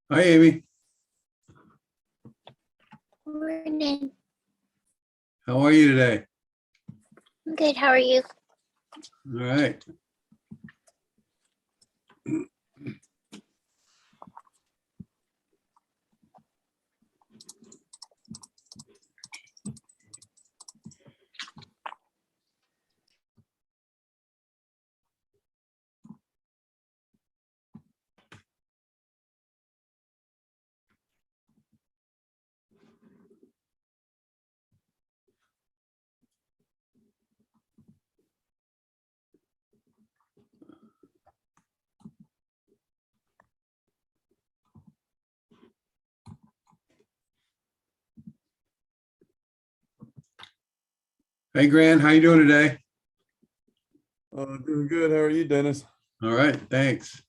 Hi, Amy. Morning. How are you today? I'm good. How are you? All right. Hey, Grant, how you doing today? Doing good. How are you, Dennis? All right, thanks.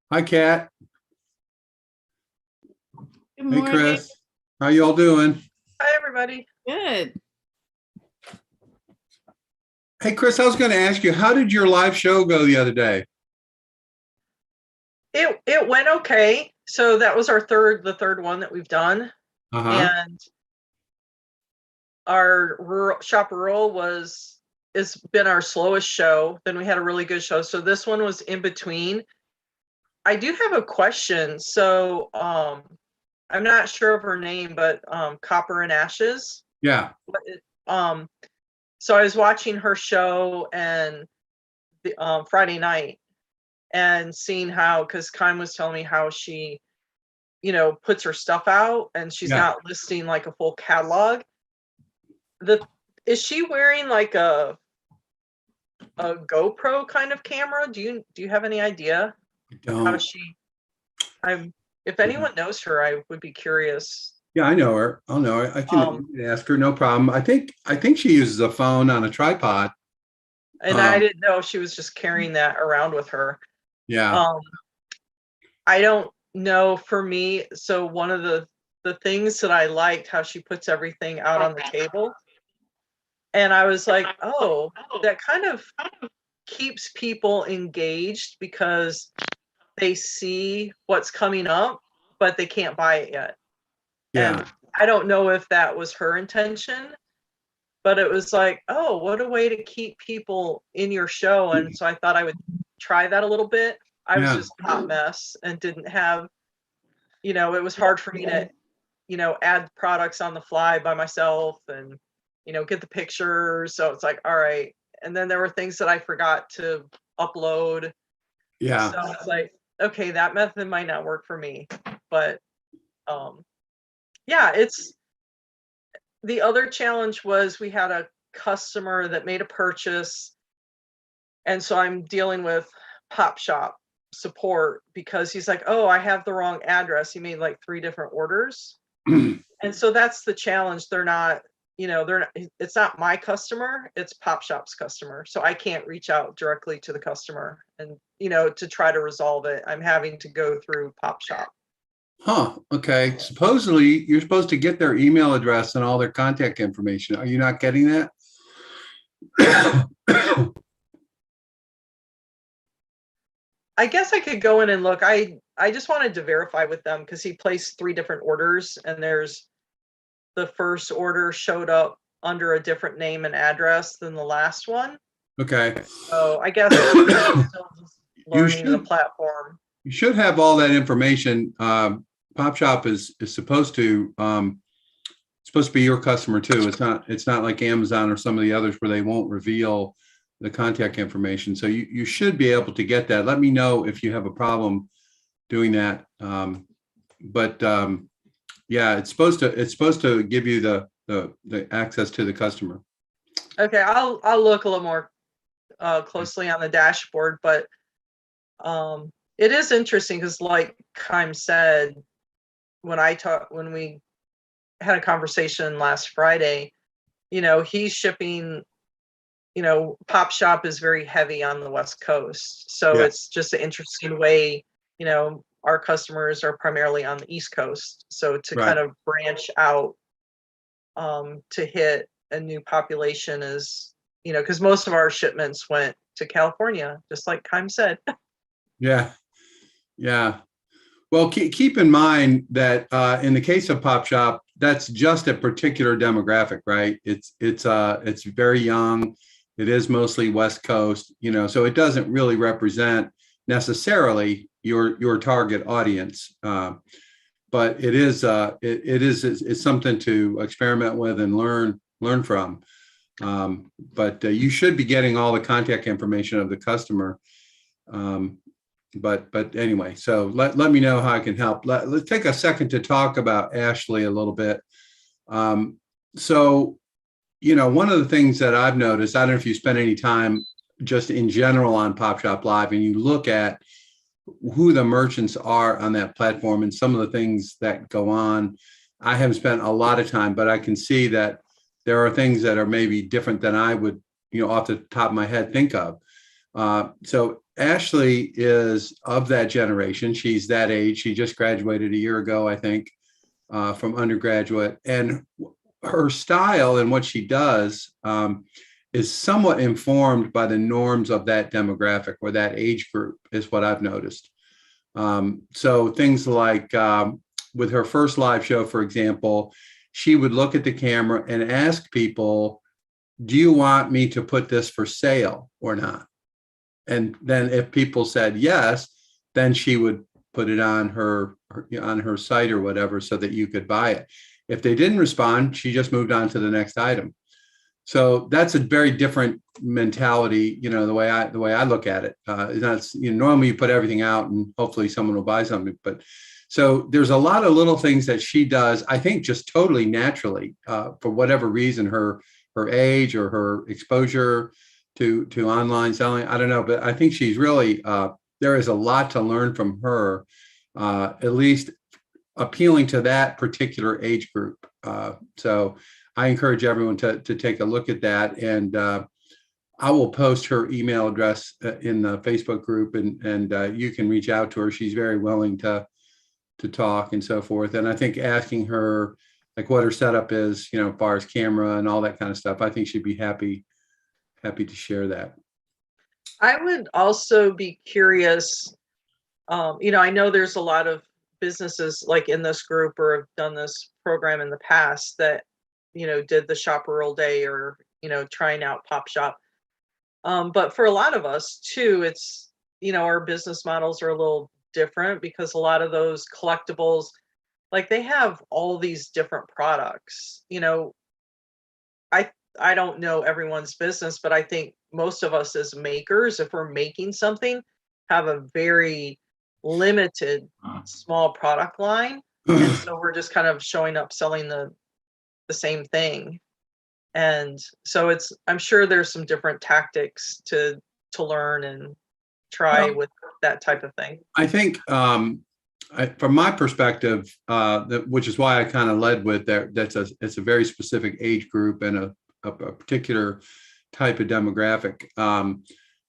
Hi, Kat. Good Hey, morning. Chris. How you all doing? Hi, everybody. Good. Hey, Chris, I was going to ask you, how did your live show go the other day? It went okay. So that was the third one that we've done, Uh-huh. and our shop rural has been our slowest show. Then we had a really good show. So this one was in between. I do have a question. So I'm not sure of her name, but Copper and Ashes. Yeah. Um, so I was watching her show and the Friday night and seeing how, because Kime was telling me how she puts her stuff out and she's Yeah. not listing like a full catalog. Is she wearing like a GoPro kind of camera? Do you have any idea how Don't. if anyone knows her, I would be curious. Yeah, I know her. I'll know her. I can ask her, no problem. I think she uses a phone on a tripod. And I didn't know if she was just carrying that around with her. Yeah. I don't know, for me. So one of the things that I liked how she puts everything out on the table. And I was like, oh, that kind of keeps people engaged because they see what's coming up, but they can't buy it yet. Yeah. And I don't know if that was her intention, but it was like, oh, what a way to keep people in your show. And so I thought I would try that a little bit. I was just a hot mess and didn't have, it was hard for me to, add products on the fly by myself and, get the pictures. So it's like, all right. And then there were things that I forgot to upload. Yeah. So it's like, okay, that method might not work for me. But yeah, the other challenge was we had a customer that made a purchase. And so I'm dealing with Pop Shop support because he's like, oh, I have the wrong address. He made like 3 different orders. And so that's the challenge. They're not, it's not my customer, it's Pop Shop's customer. So I can't reach out directly to the customer and, to try to resolve it. I'm having to go through Pop Shop. Huh. Okay. Supposedly, you're supposed to get their email address and all their contact information. Are you not getting that? I guess I could go in and look. I just wanted to verify with them because he placed 3 different orders and the first order showed up under a different name and address than the last one. Okay. So I guess I'm still just learning the platform. You should have all that information. Pop Shop is supposed to be your customer too. It's not like Amazon or some of the others where they won't reveal the contact information. So you should be able to get that. Let me know if you have a problem doing that. Yeah, it's supposed to give you the access to the customer. Okay, I'll look a little more closely on the dashboard, but it is interesting because, like Kime said, when we had a conversation last Friday, he's shipping. Pop Shop is very heavy on the West Coast, so it's just an interesting way. Our customers are primarily on the East Coast, so to kind of branch out to hit a new population is, because most of our shipments went to California, just like Kime said. Yeah. Yeah. Well, keep in mind that in the case of Pop Shop, that's just a particular demographic, right? It's very young. It is mostly West Coast, so it doesn't really represent necessarily your target audience. But it is it's something to experiment with and learn from. But you should be getting all the contact information of the customer. But anyway, so let me know how I can help. Let's take a second to talk about Ashley a little bit. So, one of the things that I've noticed, I don't know if you spend any time just in general on Pop Shop Live and you look at who the merchants are on that platform and some of the things that go on. I haven't spent a lot of time, but I can see that there are things that are maybe different than I would, off the top of my head, think of. So Ashley is of that generation. She's that age. She just graduated a year ago, I think, from undergraduate. And her style and what she does is somewhat informed by the norms of that demographic or that age group, is what I've noticed. So things like with her first live show, for example, she would look at the camera and ask people, do you want me to put this for sale or not? And then if people said yes, then she would put it on her site or whatever so that you could buy it. If they didn't respond, she just moved on to the next item. So that's a very different mentality, the way I look at it. That's normally you put everything out and hopefully someone will buy something. But so there's a lot of little things that she does, I think, just totally naturally for whatever reason, her age or her exposure to online selling. I don't know, but I think she's really there is a lot to learn from her, at least appealing to that particular age group. So I encourage everyone to take a look at that, and I will post her email address in the Facebook group, and you can reach out to her. She's very willing to talk and so forth. And I think asking her like what her setup is, as far as camera and all that kind of stuff, I think she'd be happy to share that. I would also be curious. I know there's a lot of businesses like in this group or have done this program in the past that did the shopper all day or trying out Pop Shop. But for a lot of us too, it's our business models are a little different because a lot of those collectibles, like they have all these different products. I don't know everyone's business, but I think most of us as makers, if we're making something, have a very limited small product line. And so we're just kind of showing up selling the same thing. And so I'm sure there's some different tactics to learn and try with that type of thing. I think from my perspective, which is why I kind of led with that, it's a very specific age group and a particular type of demographic.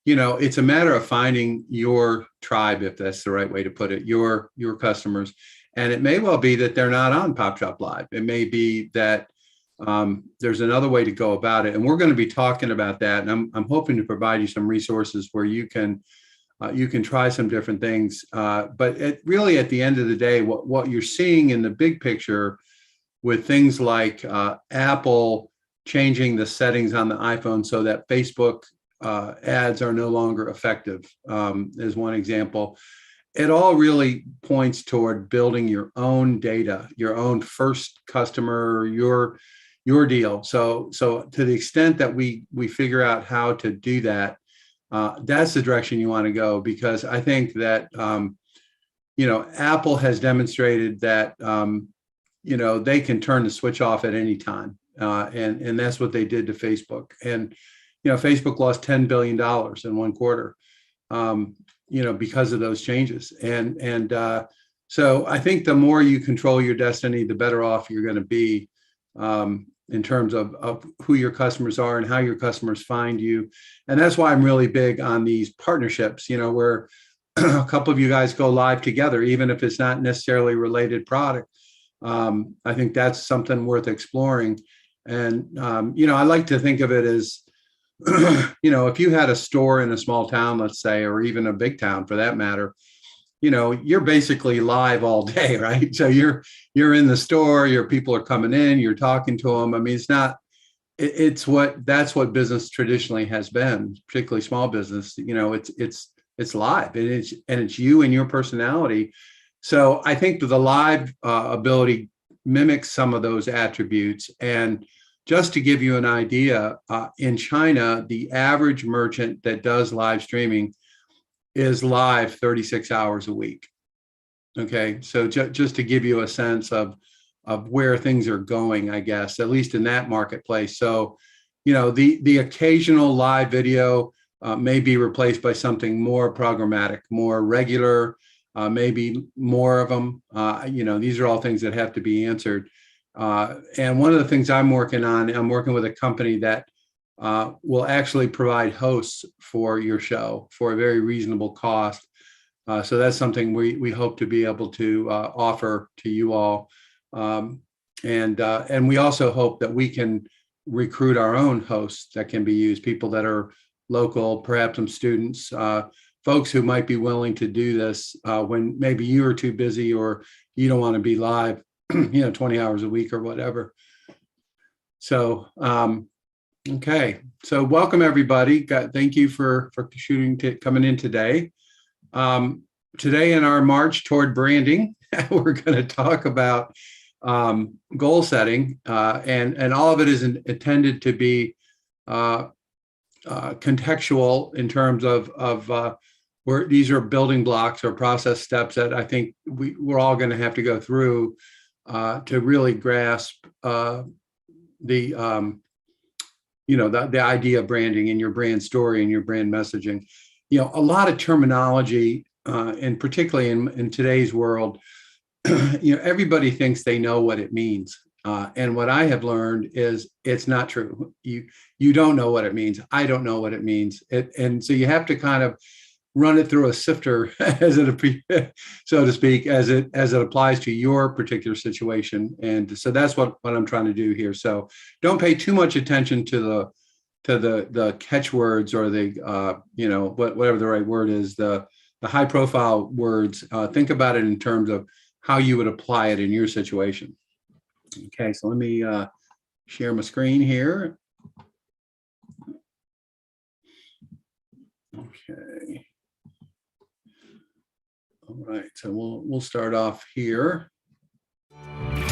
It's a matter of finding your tribe, if that's the right way to put it, your customers. And it may well be that they're not on Pop Shop Live. It may be that there's another way to go about it. And we're going to be talking about that. And I'm hoping to provide you some resources where you can try some different things. But really, at the end of the day, what you're seeing in the big picture with things like Apple changing the settings on the iPhone so that Facebook ads are no longer effective is one example. It all really points toward building your own data, your own first customer, your deal. So to the extent that we figure out how to do that, that's the direction you want to go, because I think that Apple has demonstrated that they can turn the switch off at any time, and that's what they did to Facebook. And Facebook lost $10 billion in one quarter, because of those changes. And so I think the more you control your destiny, the better off you're going to be in terms of who your customers are and how your customers find you. And that's why I'm really big on these partnerships, where a couple of you guys go live together, even if it's not necessarily related product. I think that's something worth exploring. And, I like to think of it as if you had a store in a small town, let's say, or even a big town for that matter, you're basically live all day, right? So you're in the store, your people are coming in, you're talking to them. I mean, that's what business traditionally has been, particularly small business. It's live, and it's you and your personality. So I think the live ability mimics some of those attributes. And just to give you an idea, in China, the average merchant that does live streaming is live 36 hours a week. Okay, so just to give you a sense of where things are going, I guess, at least in that marketplace. So, the occasional live video may be replaced by something more programmatic, more regular, maybe more of them. These are all things that have to be answered. And one of the things I'm working with a company that will actually provide hosts for your show for a very reasonable cost. So that's something we hope to be able to offer to you all. And we also hope that we can recruit our own hosts that can be used, people that are local, perhaps some students, folks who might be willing to do this when maybe you are too busy or you don't want to be live, 20 hours a week or whatever. So, okay. So welcome everybody. Thank you for coming in today. Today in our march toward branding, we're going to talk about goal setting, and all of it is intended to be contextual in terms of where these are building blocks or process steps that I think we're all going to have to go through to really grasp the idea of branding and your brand story and your brand messaging. A lot of terminology, and particularly in today's world, everybody thinks they know what it means. And what I have learned is it's not true. You don't know what it means. I don't know what it means. And so you have to kind of run it through a sifter, so to speak, as it applies to your particular situation. And so that's what I'm trying to do here. So don't pay too much attention to the catchwords or the whatever the right word is, the high profile words. Think about it in terms of how you would apply it in your situation. Okay, so let me share my screen here. Okay. All right, so we'll start off here.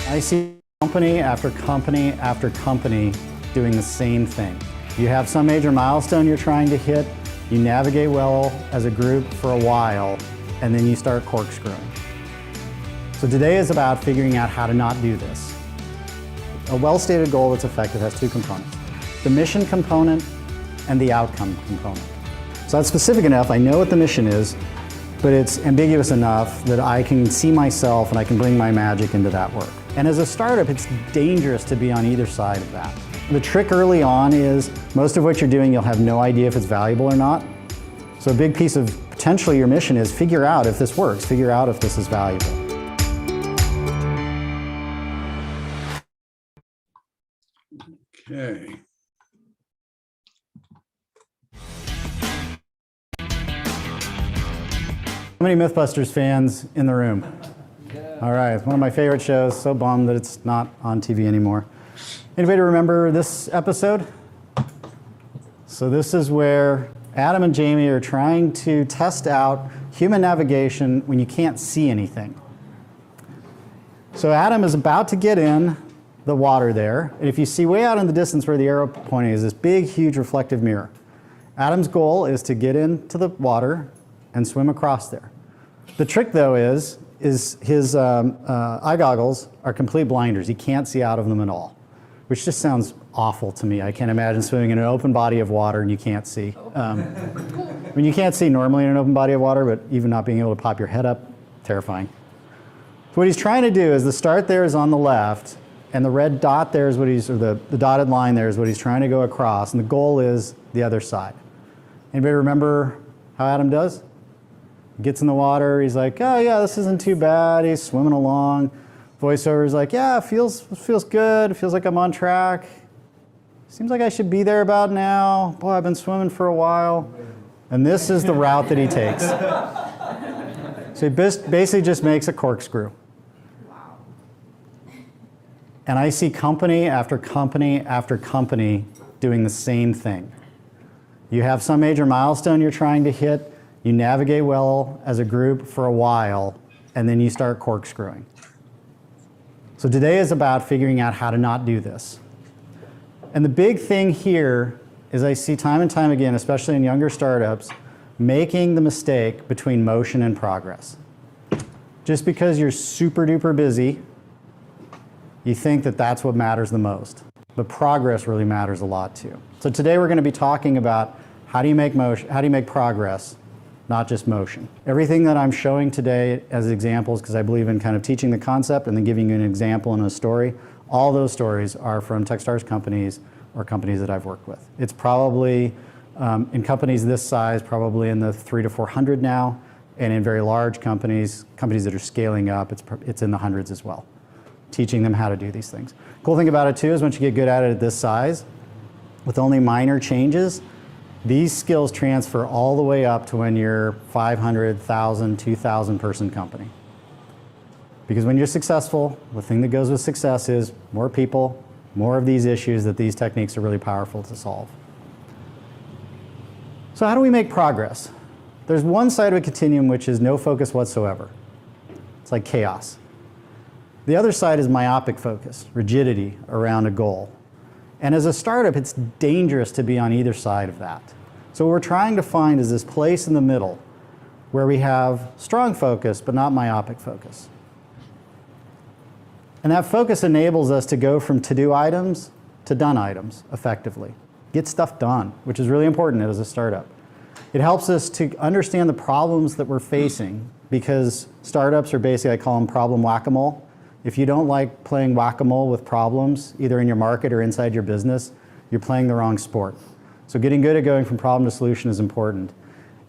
I see company after company after company doing the same thing. You have some major milestone you're trying to hit, you navigate well as a group for a while, and then you start corkscrewing. So today is about figuring out how to not do this. A well-stated goal that's effective has two components: the mission component and the outcome component. So that's specific enough, I know what the mission is, but it's ambiguous enough that I can see myself and I can bring my magic into that work. And as a startup, it's dangerous to be on either side of that. The trick early on is most of what you're doing, you'll have no idea if it's valuable or not. So a big piece of potentially your mission is figure out if this works, figure out if this is valuable. Okay. How many Mythbusters fans in the room? All right, one of my favorite shows, so bummed that it's not on TV anymore. Anybody remember this episode? So this is where Adam and Jamie are trying to test out human navigation when you can't see anything. So Adam is about to get in the water there, and if you see way out in the distance where the arrow pointing is this big, huge reflective mirror. Adam's goal is to get into the water and swim across there. The trick, though, is his eye goggles are complete blinders. He can't see out of them at all, which just sounds awful to me. I can't imagine swimming in an open body of water and you can't see. I mean, you can't see normally in an open body of water, but even not being able to pop your head up, terrifying. So what he's trying to do is the start there is on the left, and the red dot there is what he's, or the dotted line there is what he's trying to go across, and the goal is the other side. Anybody remember how Adam does? He gets in the water, he's like, oh yeah, this isn't too bad, he's swimming along. Voiceover is like, yeah, it feels good, it feels like I'm on track. seems like I should be there about now. Boy, I've been swimming for a while. And this is the route that he takes. So he basically just makes a corkscrew. And I see company after company after company doing the same thing. You have some major milestone you're trying to hit, you navigate well as a group for a while, and then you start corkscrewing. So today is about figuring out how to not do this. And the big thing here is I see time and time again, especially in younger startups, making the mistake between motion and progress. Just because you're super duper busy, you think that that's what matters the most. But progress really matters a lot too. So today we're going to be talking about how do you make progress, not just motion. Everything that I'm showing today as examples, because I believe in kind of teaching the concept and then giving you an example and a story, all those stories are from Techstars companies or companies that I've worked with. It's probably, in companies this size, probably in the 300 to 400 now, and in very large companies that are scaling up, it's in the hundreds as well, teaching them how to do these things. Cool thing about it too is once you get good at it at this size, with only minor changes, these skills transfer all the way up to when you're 500, 1,000, 2,000 person company. Because when you're successful, the thing that goes with success is more people, more of these issues that these techniques are really powerful to solve. So how do we make progress? There's one side of a continuum which is no focus whatsoever. It's like chaos. The other side is myopic focus, rigidity around a goal. And as a startup, it's dangerous to be on either side of that. So what we're trying to find is this place in the middle where we have strong focus, but not myopic focus. And that focus enables us to go from to-do items to done items effectively. Get stuff done, which is really important as a startup. It helps us to understand the problems that we're facing because startups are basically, I call them problem whack-a-mole. If you don't like playing whack-a-mole with problems, either in your market or inside your business, you're playing the wrong sport. So getting good at going from problem to solution is important.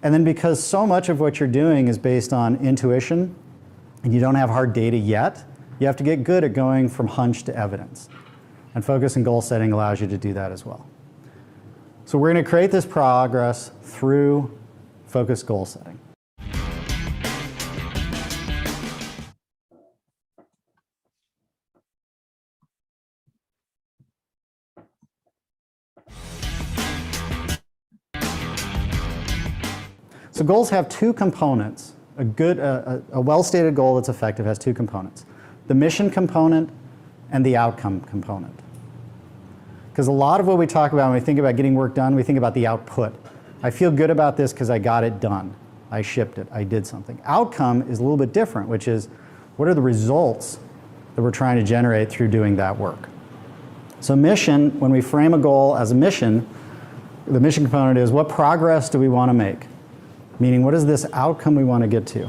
And then because so much of what you're doing is based on intuition, and you don't have hard data yet, you have to get good at going from hunch to evidence. And focus and goal setting allows you to do that as well. So we're going to create this progress through focused goal setting. So goals have two components. A well-stated goal that's effective has two components. The mission component and the outcome component. Because a lot of what we talk about when we think about getting work done, we think about the output. I feel good about this because I got it done. I shipped it. I did something. Outcome is a little bit different, which is what are the results that we're trying to generate through doing that work. So mission, when we frame a goal as a mission, the mission component is what progress do we want to make? Meaning, what is this outcome we want to get to?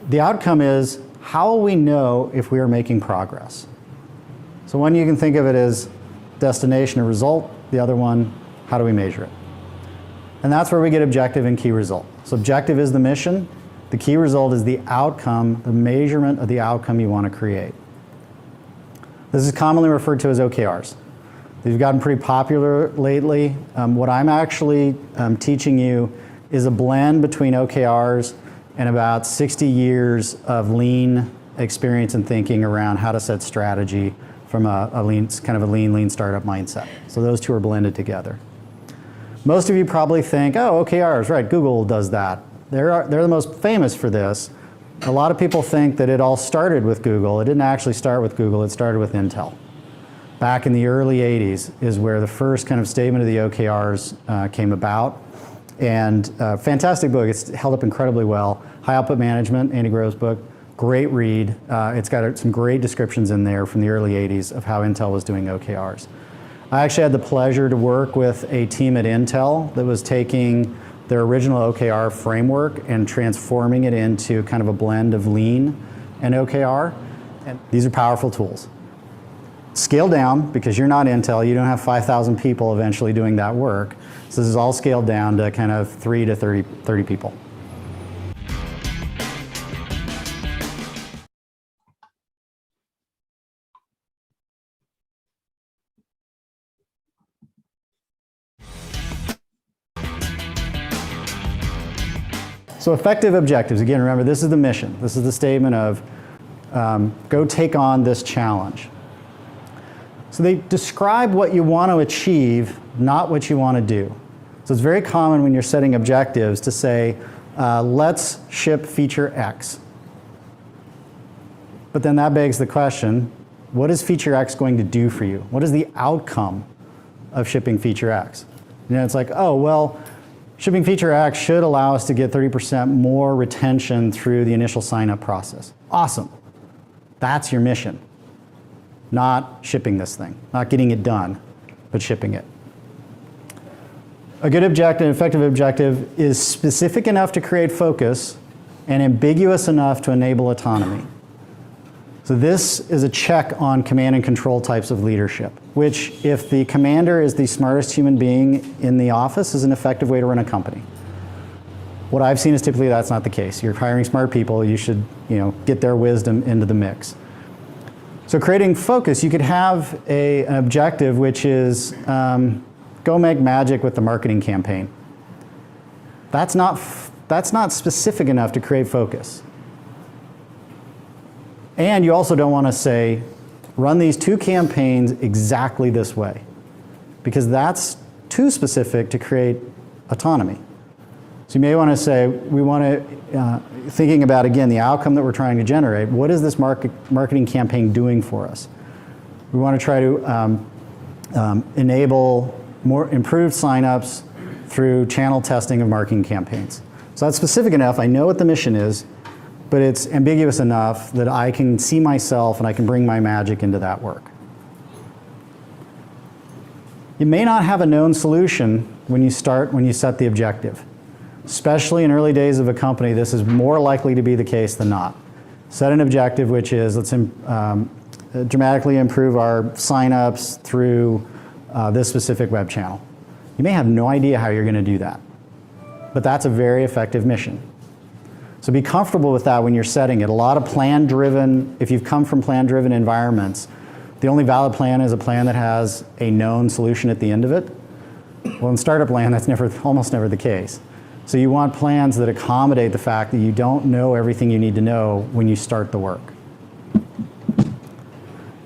The outcome is, how will we know if we are making progress? So one, you can think of it as destination or result. The other one, how do we measure it? And that's where we get objective and key result. So objective is the mission. The key result is the outcome, the measurement of the outcome you want to create. This is commonly referred to as OKRs. They've gotten pretty popular lately. What I'm actually teaching you is a blend between OKRs and about 60 years of lean experience and thinking around how to set strategy from a lean startup mindset. So those two are blended together. Most of you probably think, oh, OKRs, right, Google does that. They're the most famous for this. A lot of people think that it all started with Google. It didn't actually start with Google, it started with Intel. Back in the early 80s is where the first kind of statement of the OKRs came about. And fantastic book, it's held up incredibly well. High Output Management, Andy Grove's book, great read. It's got some great descriptions in there from the early 80s of how Intel was doing OKRs. I actually had the pleasure to work with a team at Intel that was taking their original OKR framework and transforming it into kind of a blend of lean and OKR. And these are powerful tools. Scale down, because you're not Intel, you don't have 5,000 people eventually doing that work. So this is all scaled down to kind of 3 to 30 people. So effective objectives, again, remember this is the mission. This is the statement of go take on this challenge. So they describe what you want to achieve, not what you want to do. So it's very common when you're setting objectives to say, let's ship feature X. But then that begs the question, what is feature X going to do for you? What is the outcome of shipping feature X? You know, it's like, oh, well, shipping feature X should allow us to get 30% more retention through the initial sign-up process. Awesome. That's your mission. Not shipping this thing, not getting it done, but shipping it. A good objective, an effective objective, is specific enough to create focus and ambiguous enough to enable autonomy. So this is a check on command and control types of leadership, which if the commander is the smartest human being in the office is an effective way to run a company. What I've seen is typically that's not the case. You're hiring smart people, you should get their wisdom into the mix. So creating focus, you could have an objective which is go make magic with the marketing campaign. That's not specific enough to create focus. And you also don't want to say, run these 2 campaigns exactly this way, because that's too specific to create autonomy. So you may want to say, we want to, thinking about, again, the outcome that we're trying to generate, what is this marketing campaign doing for us? We want to try to enable more improved signups through channel testing of marketing campaigns. So that's specific enough, I know what the mission is, but it's ambiguous enough that I can see myself and I can bring my magic into that work. You may not have a known solution when you set the objective. Especially in early days of a company, this is more likely to be the case than not. Set an objective which is, let's dramatically improve our signups through this specific web channel. You may have no idea how you're going to do that, but that's a very effective mission. So be comfortable with that when you're setting it. A lot of plan-driven, if you've come from plan-driven environments, the only valid plan is a plan that has a known solution at the end of it. Well, in startup land, that's almost never the case. So you want plans that accommodate the fact that you don't know everything you need to know when you start the work.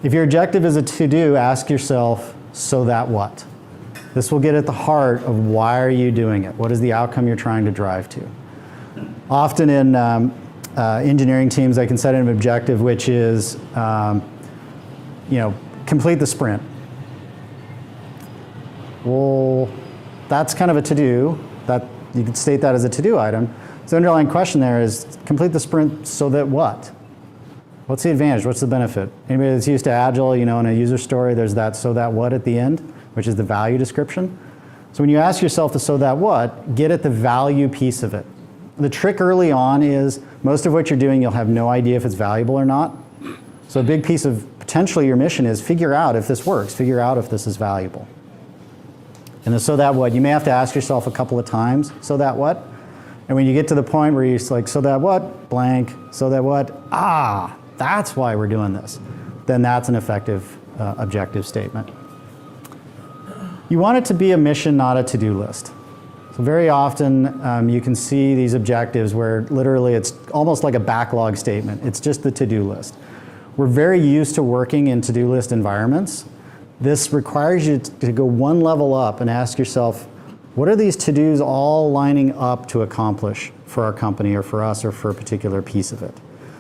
If your objective is a to-do, ask yourself, so that what? This will get at the heart of why are you doing it? What is the outcome you're trying to drive to? Often in engineering teams, I can set an objective which is, complete the sprint. Well, that's kind of a to-do. That you could state that as a to-do item. So the underlying question there is, complete the sprint so that what? What's the advantage? What's the benefit? Anybody that's used to Agile, in a user story, there's that so that what at the end, which is the value description. So when you ask yourself the so that what, get at the value piece of it. The trick early on is most of what you're doing, you'll have no idea if it's valuable or not. So a big piece of potentially your mission is figure out if this works, figure out if this is valuable. And the so that what, you may have to ask yourself a couple of times, so that what? And when you get to the point where you're like, so that what, blank, so that what, that's why we're doing this, then that's an effective objective statement. You want it to be a mission, not a to-do list. So very often you can see these objectives where literally it's almost like a backlog statement. It's just the to-do list. We're very used to working in to-do list environments. This requires you to go one level up and ask yourself, what are these to-dos all lining up to accomplish for our company or for us or for a particular piece of it?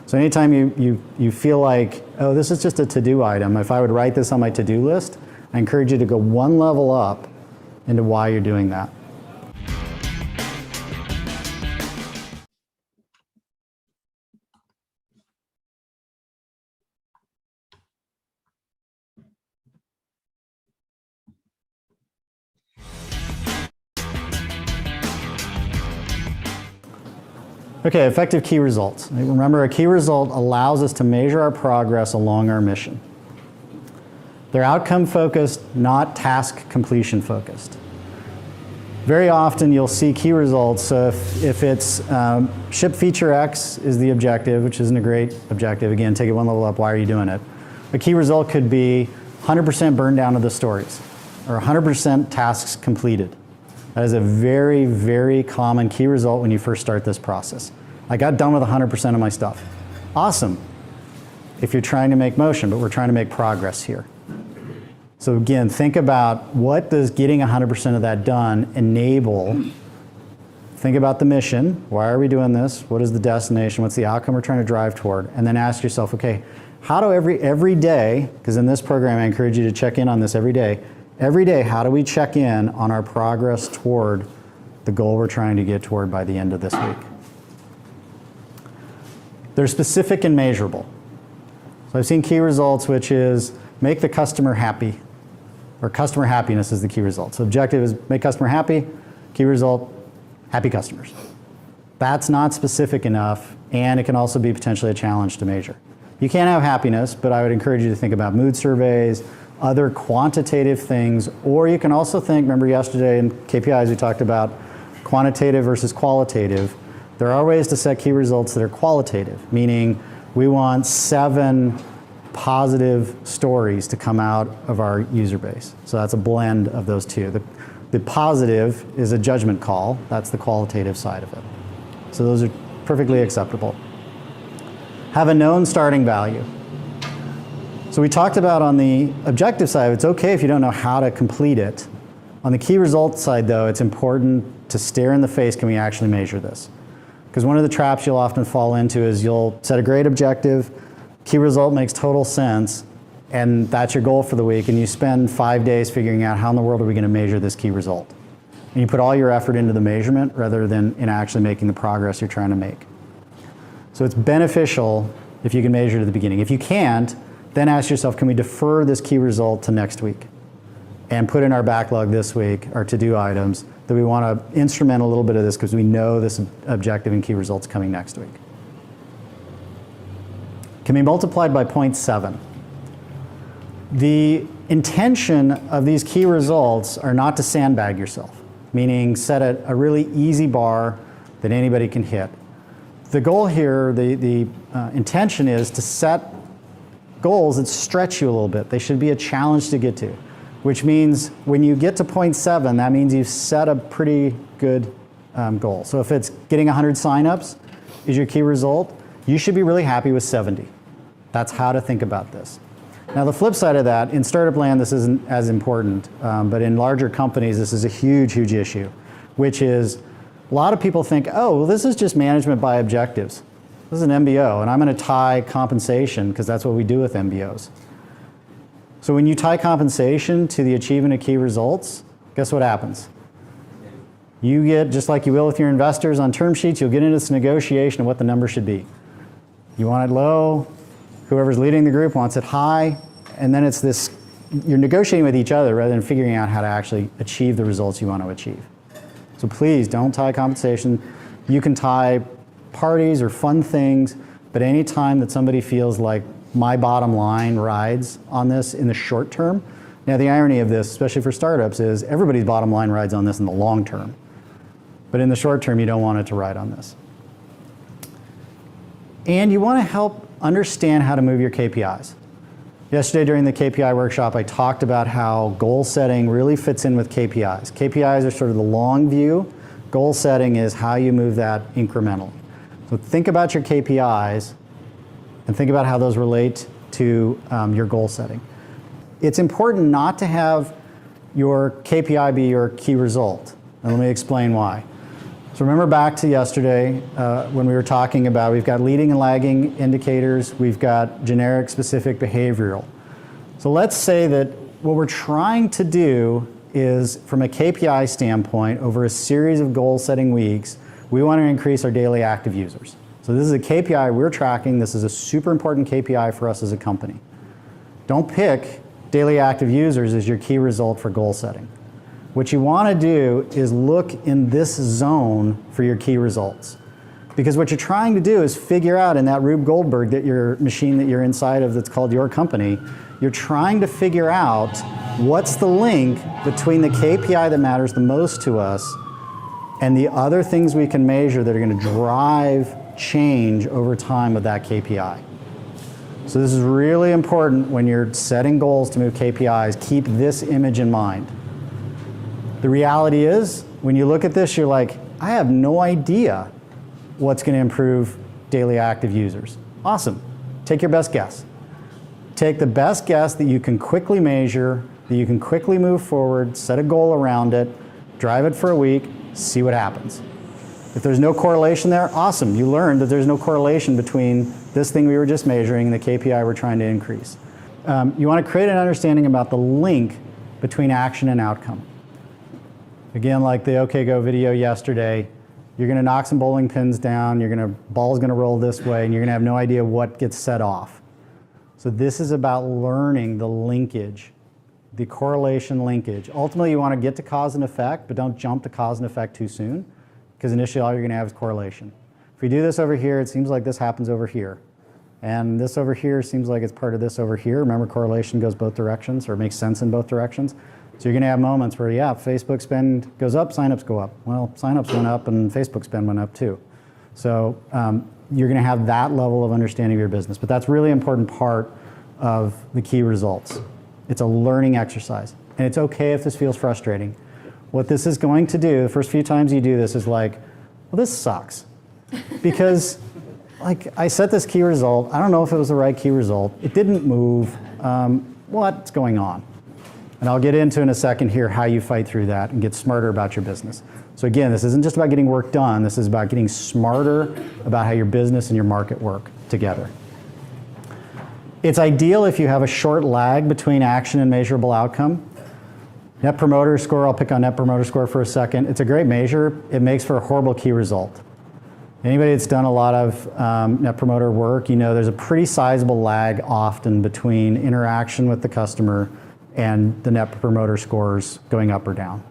So anytime you feel like, oh, this is just a to-do item, if I would write this on my to-do list, I encourage you to go one level up into why you're doing that. Okay, effective key results. Remember, a key result allows us to measure our progress along our mission. They're outcome focused, not task completion focused. Very often you'll see key results. So if it's ship feature X is the objective, which isn't a great objective. Again, take it one level up, why are you doing it? A key result could be 100% burn down of the stories or 100% tasks completed. That is a very, very common key result when you first start this process. I got done with 100% of my stuff. Awesome, if you're trying to make motion, but we're trying to make progress here. So again, think about what does getting 100% of that done enable. Think about the mission. Why are we doing this? What is the destination? What's the outcome we're trying to drive toward? And then ask yourself, okay, how do every day, because in this program I encourage you to check in on this every day, how do we check in on our progress toward the goal we're trying to get toward by the end of this week? They're specific and measurable. So I've seen key results, which is make the customer happy, or customer happiness is the key result. So objective is make customer happy, key result, happy customers. That's not specific enough, and it can also be potentially a challenge to measure. You can't have happiness, but I would encourage you to think about mood surveys, other quantitative things, or you can also think, remember yesterday in KPIs we talked about quantitative versus qualitative. There are ways to set key results that are qualitative, meaning we want 7 positive stories to come out of our user base. So that's a blend of those two. The positive is a judgment call. That's the qualitative side of it. So those are perfectly acceptable. Have a known starting value. So we talked about on the objective side, it's okay if you don't know how to complete it. On the key results side though, it's important to stare in the face, can we actually measure this? Because one of the traps you'll often fall into is you'll set a great objective, key result makes total sense, and that's your goal for the week, and you spend 5 days figuring out how in the world are we going to measure this key result. And you put all your effort into the measurement rather than in actually making the progress you're trying to make. So it's beneficial if you can measure it at the beginning. If you can't, then ask yourself, can we defer this key result to next week? And put in our backlog this week, our to-do items, that we want to instrument a little bit of this because we know this objective and key results coming next week. Can be multiplied by 0.7. The intention of these key results are not to sandbag yourself, meaning set a really easy bar that anybody can hit. The goal here, the intention is to set goals that stretch you a little bit. They should be a challenge to get to, which means when you get to 0.7, that means you've set a pretty good goal. So if it's getting 100 signups is your key result, you should be really happy with 70. That's how to think about this. Now the flip side of that, in startup land this isn't as important, but in larger companies this is a huge, huge issue, which is a lot of people think, oh, well, this is just management by objectives. This is an MBO, and I'm going to tie compensation, because that's what we do with MBOs. So when you tie compensation to the achievement of key results, guess what happens? You get, just like you will with your investors on term sheets, you'll get into this negotiation of what the number should be. You want it low, whoever's leading the group wants it high, and then it's this, you're negotiating with each other rather than figuring out how to actually achieve the results you want to achieve. So please don't tie compensation. You can tie parties or fun things, but any time that somebody feels like my bottom line rides on this in the short term. Now the irony of this, especially for startups, is everybody's bottom line rides on this in the long term. But in the short term, you don't want it to ride on this. And you want to help understand how to move your KPIs. Yesterday during the KPI workshop, I talked about how goal setting really fits in with KPIs. KPIs are sort of the long view. Goal setting is how you move that incrementally. So think about your KPIs and think about how those relate to your goal setting. It's important not to have your KPI be your key result. And let me explain why. So remember back to yesterday when we were talking about we've got leading and lagging indicators, we've got generic, specific, behavioral. So let's say that what we're trying to do is, from a KPI standpoint, over a series of goal-setting weeks, we want to increase our daily active users. So this is a KPI we're tracking. This is a super important KPI for us as a company. Don't pick daily active users as your key result for goal setting. What you want to do is look in this zone for your key results. Because what you're trying to do is figure out in that Rube Goldberg, that your machine that you're inside of that's called your company, you're trying to figure out what's the link between the KPI that matters the most to us and the other things we can measure that are going to drive change over time with that KPI. So this is really important when you're setting goals to move KPIs. Keep this image in mind. The reality is when you look at this, you're like, I have no idea what's going to improve daily active users. Awesome. Take your best guess. Take the best guess that you can quickly measure, that you can quickly move forward, set a goal around it, drive it for a week, see what happens. If there's no correlation there, awesome. You learned that there's no correlation between this thing we were just measuring and the KPI we're trying to increase. You want to create an understanding about the link between action and outcome. Again, like the OK Go video yesterday, you're going to knock some bowling pins down, ball's going to roll this way, and you're going to have no idea what gets set off. So this is about learning the linkage, the correlation linkage. Ultimately, you want to get to cause and effect, but don't jump to cause and effect too soon, because initially all you're going to have is correlation. If we do this over here, it seems like this happens over here. And this over here seems like it's part of this over here. Remember, correlation goes both directions, or makes sense in both directions. So you're going to have moments where, yeah, Facebook spend goes up, signups go up. Well, signups went up and Facebook spend went up too. So you're going to have that level of understanding of your business. But that's a really important part of the key results. It's a learning exercise. And it's okay if this feels frustrating. What this is going to do, the first few times you do this, is like, well, this sucks. Because like I set this key result. I don't know if it was the right key result. It didn't move. What's going on? And I'll get into in a second here how you fight through that and get smarter about your business. So again, this isn't just about getting work done. This is about getting smarter about how your business and your market work together. It's ideal if you have a short lag between action and measurable outcome. Net Promoter Score, I'll pick on Net Promoter Score for a second. It's a great measure. It makes for a horrible key result. Anybody that's done a lot of Net Promoter work, you know there's a pretty sizable lag often between interaction with the customer and the Net Promoter Scores going up or down.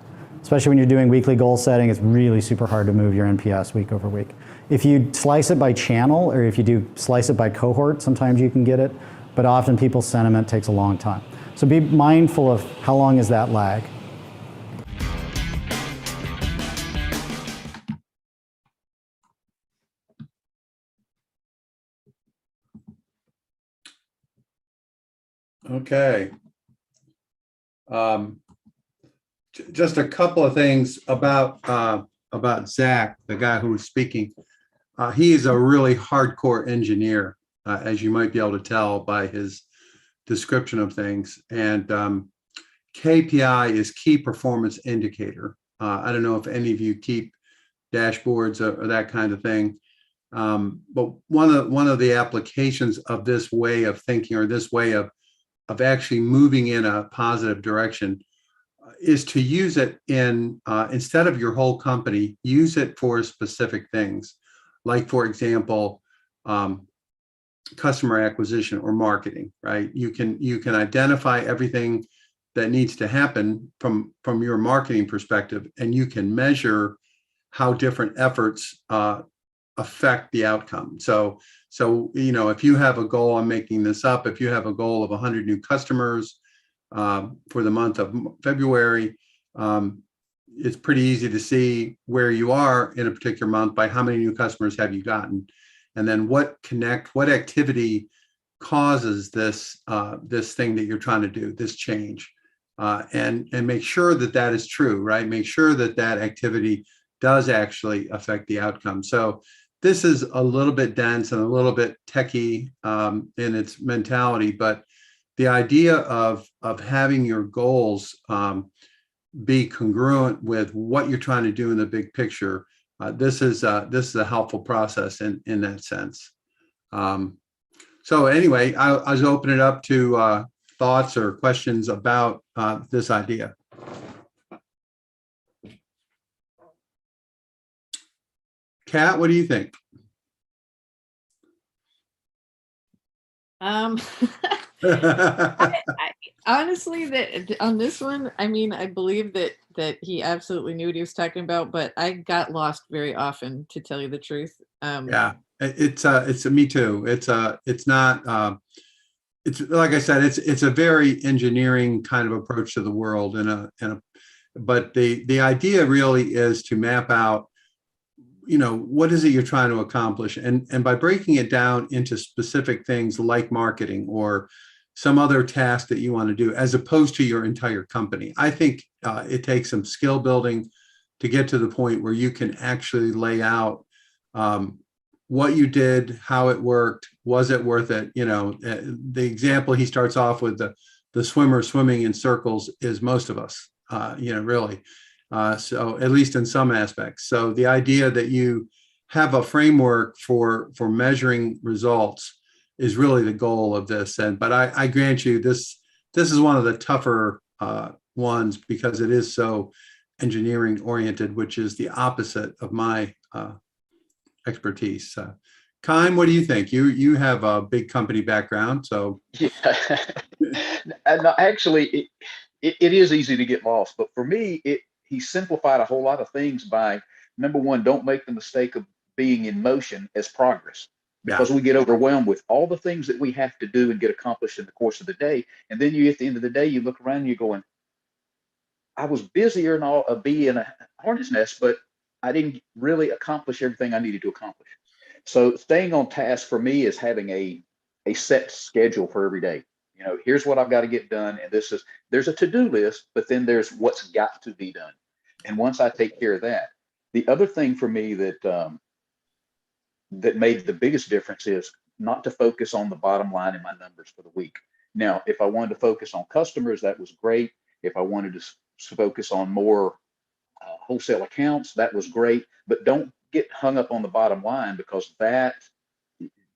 Especially when you're doing weekly goal setting, it's really super hard to move your NPS week over week. If you slice it by channel, or if you do slice it by cohort, sometimes you can get it, but often people's sentiment takes a long time. So be mindful of how long is that lag. Okay. Just a couple of things about Zach, the guy who was speaking. He is a really hardcore engineer, as you might be able to tell by his description of things. And KPI is key performance indicator. I don't know if any of you keep dashboards or that kind of thing. But one of the applications of this way of thinking, or this way of actually moving in a positive direction, is to use it in, instead of your whole company, use it for specific things. Like, for example, customer acquisition or marketing, right? You can identify everything that needs to happen from your marketing perspective, and you can measure how different efforts affect the outcome. So you know, if you have a goal, I'm making this up, if you have a goal of 100 new customers for the month of February, it's pretty easy to see where you are in a particular month by how many new customers have you gotten, and then what activity causes this this thing that you're trying to do, this change, and make sure that that is true, right? Make sure that that activity does actually affect the outcome. So this is a little bit dense and a little bit techie in its mentality, but the idea of having your goals be congruent with what you're trying to do in the big picture, this is a helpful process in that sense. So anyway, I'll just open it up to thoughts or questions about this idea. Kat, what do you think? Honestly, that on this one, I mean, I believe that he absolutely knew what he was talking about, but I got lost very often, to tell you the truth. Yeah, it's me too. It's not. It's like I said, it's a very engineering kind of approach to the world, but the idea really is to map out, you know, what is it you're trying to accomplish, and by breaking it down into specific things like marketing or some other task that you want to do, as opposed to your entire company. I think it takes some skill building, to get to the point where you can actually lay out what you did, how it worked, was it worth it? The example he starts off with, the swimmer swimming in circles, is most of us, really. So at least in some aspects. So the idea that you have a framework for measuring results is really the goal of this. But I grant you, this is one of the tougher ones, because it is so engineering oriented, which is the opposite of my expertise. Kyle, what do you think? You have a big company background, so. Yeah. And actually, it is easy to get lost, but for me, he simplified a whole lot of things by, number one, don't make the mistake of being in motion as progress, because we get overwhelmed with all the things that we have to do and get accomplished in the course of the day. And then at the end of the day, you look around and you're going, I was busier than a bee in a hornet's nest, but I didn't really accomplish everything I needed to accomplish. So staying on task for me is having a set schedule for every day. Here's what I've got to get done. And there's a to-do list, but then there's what's got to be done. And once I take care of that, the other thing for me that made the biggest difference is not to focus on the bottom line in my numbers for the week. Now, if I wanted to focus on customers, that was great. If I wanted to focus on more wholesale accounts, that was great. But don't get hung up on the bottom line, because then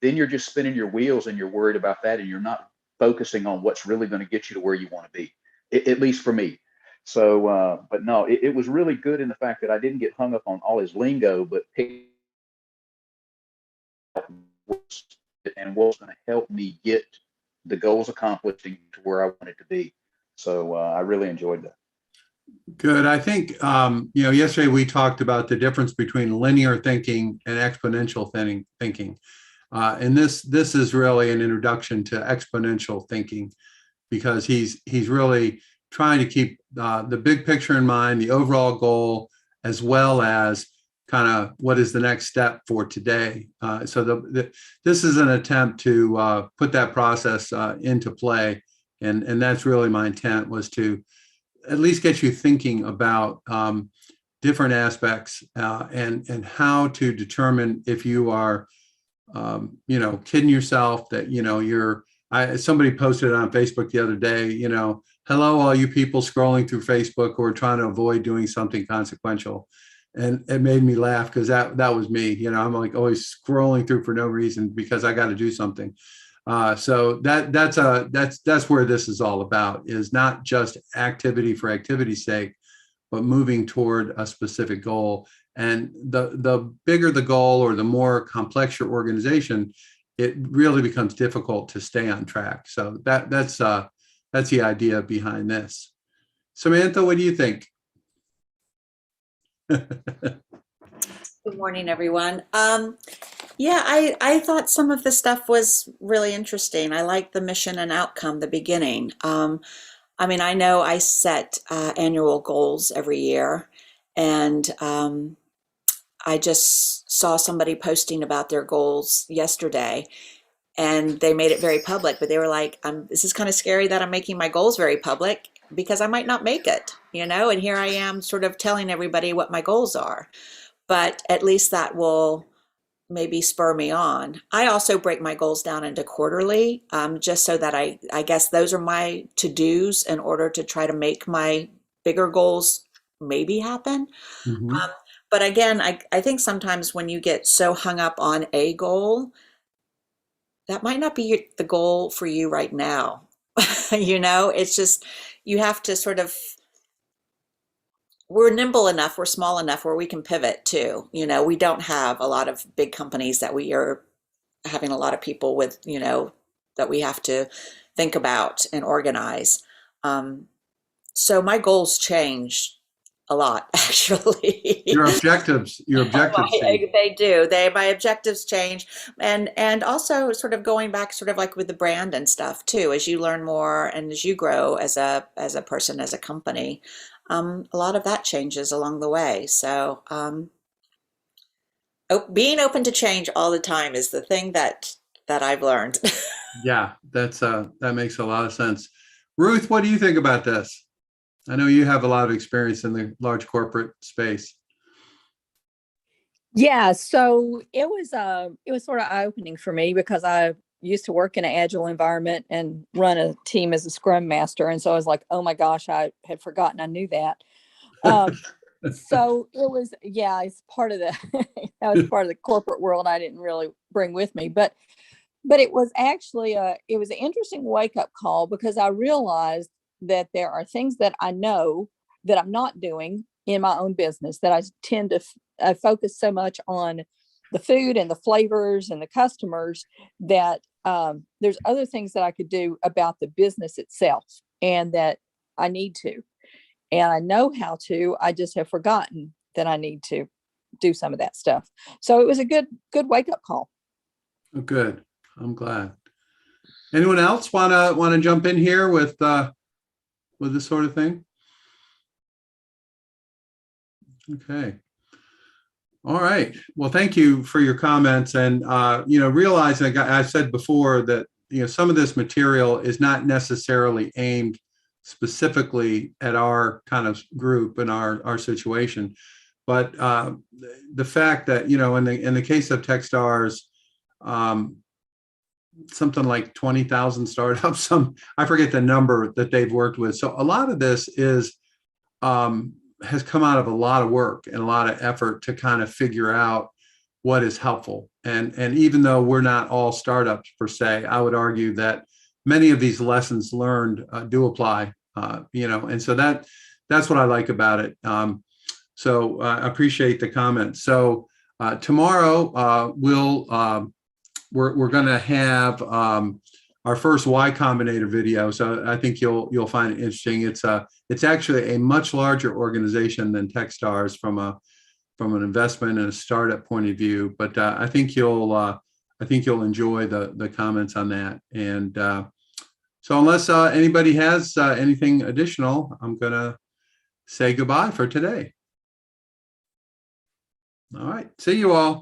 you're just spinning your wheels and you're worried about that, and you're not focusing on what's really going to get you to where you want to be, at least for me. So, but no, it was really good in the fact that I didn't get hung up on all his lingo, but pick and what's going to help me get the goals accomplished to where I wanted to be. So I really enjoyed that. Good. I think, yesterday we talked about the difference between linear thinking and exponential thinking. And this is really an introduction to exponential thinking, because he's really trying to keep the big picture in mind, the overall goal, as well as kind of what is the next step for today. So this is an attempt to put that process into play. And that's really my intent, was to at least get you thinking about different aspects and how to determine if you are, kidding yourself, that, somebody posted on Facebook the other day, hello, all you people scrolling through Facebook who are trying to avoid doing something consequential. And it made me laugh, because that was me. I'm like always scrolling through for no reason, because I got to do something. So that's where this is all about, is not just activity for activity's sake, but moving toward a specific goal. And the bigger the goal, or the more complex your organization, it really becomes difficult to stay on track. So that's the idea behind this. Samantha, what do you think? Good morning, everyone. Yeah, I thought some of the stuff was really interesting. I liked the mission and outcome, the beginning. I know I set annual goals every year, and I just saw somebody posting about their goals yesterday, and they made it very public, but they were like, this is kind of scary that I'm making my goals very public, because I might not make it, and here I am sort of telling everybody what my goals are. But at least that will maybe spur me on. I also break my goals down into quarterly, just so that I guess those are my to-dos in order to try to make my bigger goals maybe happen. Mm-hmm. But again, I think sometimes when you get so hung up on a goal, that might not be the goal for you right now. It's just, you have to sort of, we're nimble enough, we're small enough where we can pivot too. We don't have a lot of big companies that we are having a lot of people with, that we have to think about and organize. So my goals change a lot, actually. Your objectives change. They do. My objectives change, and also sort of going back, sort of like with the brand and stuff too. As you learn more and as you grow as a person, as a company, a lot of that changes along the way. So, being open to change all the time is the thing that I've learned. Yeah, that makes a lot of sense. Ruth, what do you think about this? I know you have a lot of experience in the large corporate space. Yeah, so it was sort of eye-opening for me because I used to work in an agile environment and run a team as a scrum master. And so I was like, oh my gosh, I had forgotten I knew that. So it was, yeah, it's part of the that was part of the corporate world I didn't really bring with me. But it was actually it was an interesting wake-up call because I realized that there are things that I know that I'm not doing in my own business, that I tend to I focus so much on the food and the flavors and the customers that there's other things that I could do about the business itself, and that I need to, and I know how to. I just have forgotten that I need to do some of that stuff. So it was a good wake up call. Oh, good. I'm glad. Anyone else wanna jump in here with this sort of thing? Okay. All right. Well, thank you for your comments, and realizing, I said before that some of this material is not necessarily aimed specifically at our kind of group and our situation, but the fact that in the case of Techstars, something like 20,000 startups, I forget the number that they've worked with. So a lot of this has come out of a lot of work and a lot of effort to kind of figure out what is helpful. And even though we're not all startups per se, I would argue that many of these lessons learned do apply, and so that's what I like about it. So I appreciate the comments. So tomorrow we're going to have our first Y Combinator video. So I think you'll find it interesting. It's actually a much larger organization than Techstars from an investment and a startup point of view. But I think you'll enjoy the comments on that. And so unless anybody has anything additional, I'm going to say goodbye for today. All right. See you all.